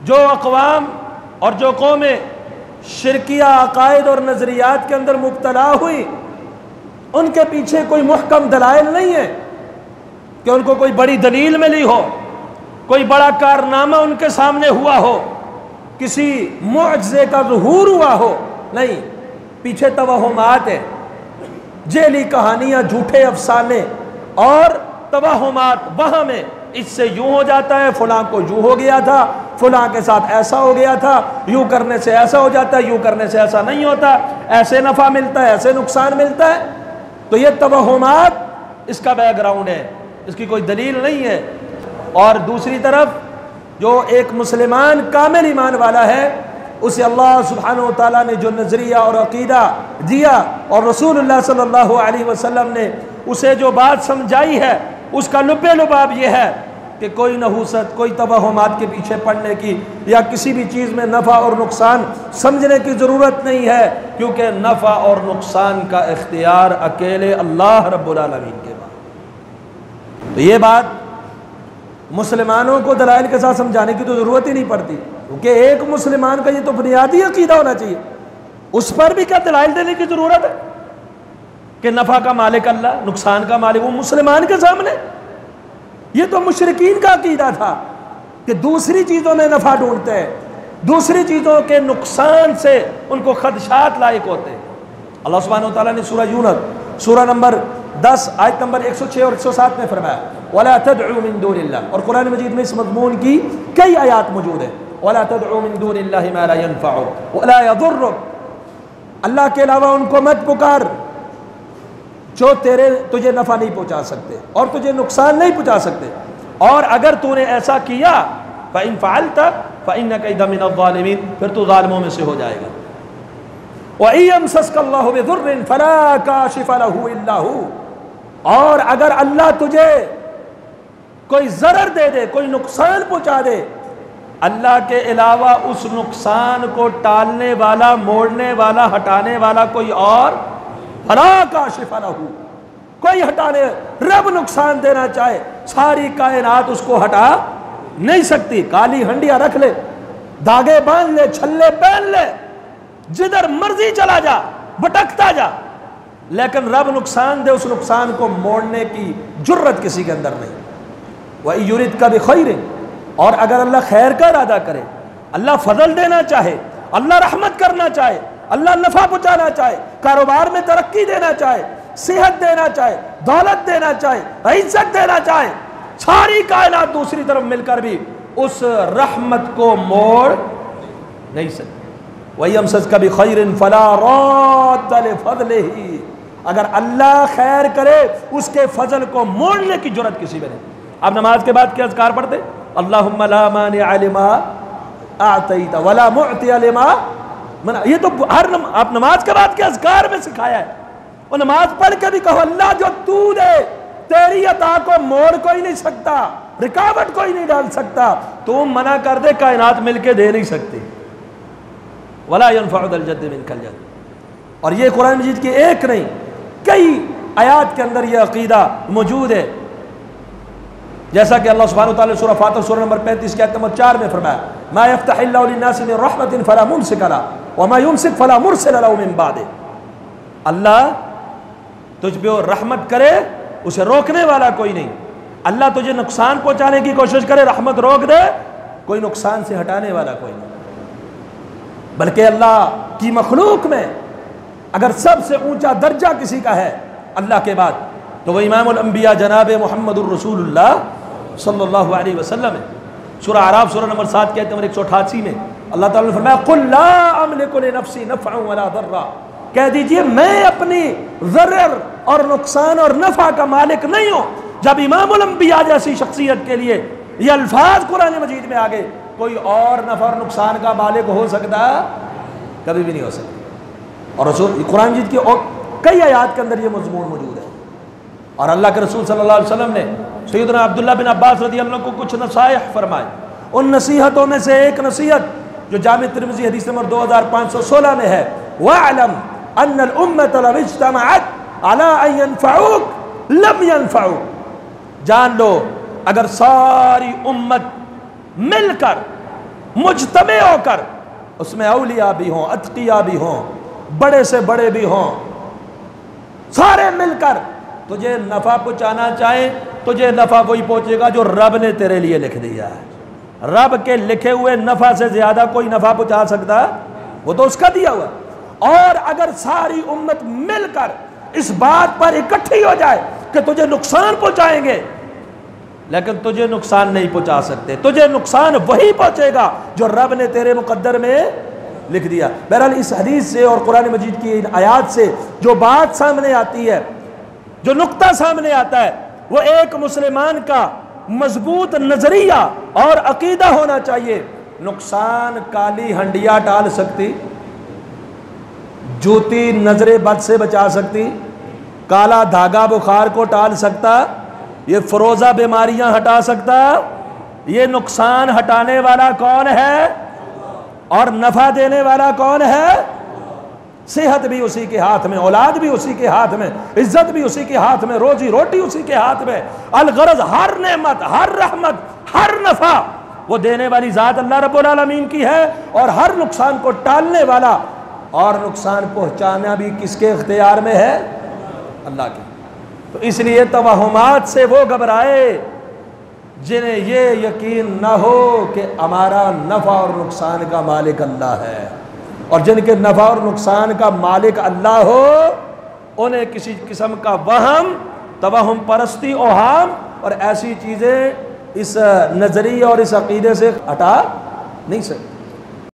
جو اقوام اور جو قومیں شرکیہ عقائد اور نظریات کے اندر مبتلا ہوئی، ان کے پیچھے کوئی محکم دلائل نہیں ہے کہ ان کو کوئی بڑی دلیل ملی ہو، کوئی بڑا کارنامہ ان کے سامنے ہوا ہو، کسی معجزے کا ظہور ہوا ہو، نہیں، پیچھے توہمات ہیں، جعلی کہانیاں، جھوٹے افسانے اور توہمات، وہم ہے، اس سے یوں ہو جاتا ہے، فلاں کو یوں ہو گیا تھا، فلاں کے ساتھ ایسا ہو گیا تھا، یوں کرنے سے ایسا ہو جاتا ہے، یوں کرنے سے ایسا نہیں ہوتا، ایسے نفع ملتا ہے، ایسے نقصان ملتا ہے۔ تو یہ توہمات اس کا بیک گراؤنڈ ہے، اس کی کوئی دلیل نہیں ہے۔ اور دوسری طرف جو ایک مسلمان کامل ایمان والا ہے، اسے اللہ سبحانہ وتعالیٰ نے جو نظریہ اور عقیدہ دیا اور رسول اللہ صلی اللہ علیہ وسلم نے اسے جو بات سمجھائی ہے، اس کا لب لباب یہ ہے کہ کوئی نحوست، کوئی توہمات کے پیچھے پڑنے کی یا کسی بھی چیز میں نفع اور نقصان سمجھنے کی ضرورت نہیں ہے، کیونکہ نفع اور نقصان کا اختیار اکیلے اللہ رب العالمین کے پاس۔ تو یہ بات مسلمانوں کو دلائل کے ساتھ سمجھانے کی تو ضرورت ہی نہیں پڑتی، کیونکہ ایک مسلمان کا یہ تو بنیادی عقیدہ ہونا چاہیے، اس پر بھی کیا دلائل دینے کی ضرورت ہے کہ نفع کا مالک اللہ، نقصان کا مالک وہ مسلمان کے سامنے؟ یہ تو مشرکین کا عقیدہ تھا کہ دوسری چیزوں میں نفع ڈھونڈتے ہیں، دوسری چیزوں کے نقصان سے ان کو خدشات لاحق ہوتے ہیں۔ اللہ سبحانہ وتعالیٰ نے سورہ یونس سورہ نمبر 10 آیت نمبر 106 اور 107 میں فرمایا وَلَا تَدْعُوا مِن دُونِ اللَّهِ، اور قرآن مجید میں اس مضمون کی کئی آیات موجود ہیں، وَلَا تَدْعُوا مِن دُونِ اللَّهِ مَا لَا يَنفَعُكَ وَلَا يَضُرُّكَ، اللہ کے علاوہ ان کو مت پکار جو تجھے نفع نہیں پہنچا سکتے اور تجھے نقصان نہیں پہنچا سکتے، اور اگر تو نے ایسا کیا فَإِن فَعَلْتَ فَإِنَّكَ إِذًا مِنَ الظَّالِمِينَ، پھر تو ظالموں میں سے ہو جائے گا۔ وَإِن يَمْسَسْكَ اللَّهُ بِضُرٍّ فَلَا كَاشِفَ لَهُ إِلَّا هُوَ، اور اگر اللہ تجھے کوئی ضرر دے دے، کوئی نقصان پہنچا دے، اللہ کے علاوہ اس نقصان کو ٹالنے والا، موڑنے والا، ہٹانے والا کوئی اور فَلَا كَاشِفَ لَهُ، کوئی ہٹانے، رب نقصان دینا چاہے ساری کائنات اس کو ہٹا نہیں سکتی، کالی ہنڈیاں رکھ لے، دھاگے باندھ لے، چھلے پہن لے، جدھر مرضی چلا جا، بھٹکتا جا، لیکن رب نقصان دے، اس نقصان کو موڑنے کی جرت کسی کے اندر نہیں۔ وَإِن يُرِدْكَ بِخَيْرٍ، اور اگر اللہ خیر کا ارادہ کرے، اللہ فضل دینا چاہے، اللہ رحمت کرنا چاہے، اللہ نفع پہنچانا چاہے، کاروبار میں ترقی دینا چاہے، صحت دینا چاہے، دولت دینا چاہے، عزت دینا چاہے، ساری کائنات دوسری طرف مل کر بھی اس رحمت کو موڑ نہیں سکتی۔ وَيَمْسَسْكَ بِخَيْرٍ فَلَا رَادَّ لِفَضْلِهِ، اگر اللہ خیر کرے اس کے فضل کو موڑنے کی جرت کسی میں نہیں۔ آپ نماز کے بعد کیا اذکار پڑھتے؟ اللہم لا مانع لما اعطیت ولا معطی لما منع، یہ تو ہر آپ نماز کے بعد کے اذکار میں سکھایا ہے۔ اور نماز پڑھ کے بھی کہو اللہ جو تو دے، تیری عطا کو موڑ کوئی نہیں سکتا، رکاوٹ کوئی نہیں ڈال سکتا، تو منع کر دے کائنات مل کے دے نہیں سکتی۔ ولا ينفع ذا الجد منك الجد، اور یہ قرآن مجید کی ایک نہیں کئی آیات کے اندر یہ عقیدہ موجود ہے، جیسا کہ اللہ سبحانہ وتعالی سورہ فاطر سورہ نمبر 35 کی آیت نمبر 4 میں فرمایا ما يفتح الله للناس من رحمة فلا ممسك لها وما يمسك فلا مرسل له من بعده، اللہ تجھ پہ رحمت کرے اسے روکنے والا کوئی نہیں، اللہ تجھے نقصان پہنچانے کی کوشش کرے رحمت روک دے کوئی نقصان سے ہٹانے والا کوئی نہیں۔ بلکہ اللہ کی مخلوق میں اگر سب سے اونچا درجہ کسی کا ہے اللہ کے بعد تو وہ امام الانبیاء جناب محمد الرسول اللہ صلی اللہ علیہ وسلم ہے۔ سورہ اعراف سورہ نمبر 7 کی آیت نمبر 188 میں اللہ تعالیٰ نے فرمایا قل لا املک لنفسی نفعا ولا ضرا، کہہ دیجئے میں اپنی ضرر اور نقصان اور نفع کا مالک نہیں ہوں۔ جب امام الانبیاء جیسی شخصیت کے لیے یہ الفاظ قرآن مجید میں آگے، کوئی اور نفع اور نقصان کا مالک ہو سکتا؟ کبھی بھی نہیں ہو سکتا۔ اور رسول قرآن مجید کی اور کئی آیات کے اندر یہ مضمون موجود ہے، اور اللہ کے رسول صلی اللہ علیہ وسلم نے سیدنا عبداللہ بن عباس رضی اللہ عنہ کو کچھ نصائح فرمائے، ان نصیحتوں میں سے ایک نصیحت جو جامع ترمذی حدیث نمبر 2516 میں ہے وَاعْلَمْ أَنَّ الْأُمَّةَ لَوْ اجْتَمَعَتْ عَلَىٰ أَن يَنْفَعُوكَ لَمْ يَنْفَعُوكَ، جان لو اگر ساری امت مل کر مجتمع ہو کر، اس میں اولیاء بھی ہوں، اتقیاء بھی ہوں، بڑے سے بڑے بھی ہوں، سارے مل کر تجھے نفع پہنچانا چاہیں، تجھے نفع وہی پہنچے گا جو رب نے تیرے لیے لکھ دیا ہے۔ رب کے لکھے ہوئے نفع سے زیادہ کوئی نفع پہنچا سکتا؟ وہ تو اس کا دیا ہوا۔ اور اگر ساری امت مل کر اس بات پر اکٹھی ہو جائے کہ تجھے نقصان پہنچائیں گے، لیکن تجھے نقصان نہیں پہنچا سکتے، تجھے نقصان وہی پہنچے گا جو رب نے تیرے مقدر میں لکھ دیا۔ بہرحال اس حدیث سے اور قرآن مجید کی ان آیات سے جو بات سامنے آتی ہے، جو نقطہ سامنے آتا ہے، وہ ایک مسلمان کا مضبوط نظریہ اور عقیدہ ہونا چاہیے۔ نقصان کالی ہنڈیا ٹال سکتی، جوتی نظر بد سے بچا سکتی، کالا دھاگا بخار کو ٹال سکتا، یہ فروزہ بیماریاں ہٹا سکتا۔ یہ نقصان ہٹانے والا کون ہے اور نفع دینے والا کون ہے؟ صحت بھی اسی کے ہاتھ میں، اولاد بھی اسی کے ہاتھ میں، عزت بھی اسی کے ہاتھ میں، روزی روٹی اسی کے ہاتھ میں۔ الغرض ہر نعمت، ہر رحمت، ہر نفع وہ دینے والی ذات اللہ رب العالمین کی ہے، اور ہر نقصان کو ٹالنے والا اور نقصان پہنچانا بھی کس کے اختیار میں ہے؟ اللہ کی۔ تو اس لیے توہمات سے وہ گھبرائے جنہیں یہ یقین نہ ہو کہ ہمارا نفع اور نقصان کا مالک اللہ ہے، اور جن کے نفع اور نقصان کا مالک اللہ ہو انہیں کسی قسم کا وہم، توہم پرستی، اوہام اور ایسی چیزیں اس نظریے اور اس عقیدے سے ہٹا نہیں سکتے۔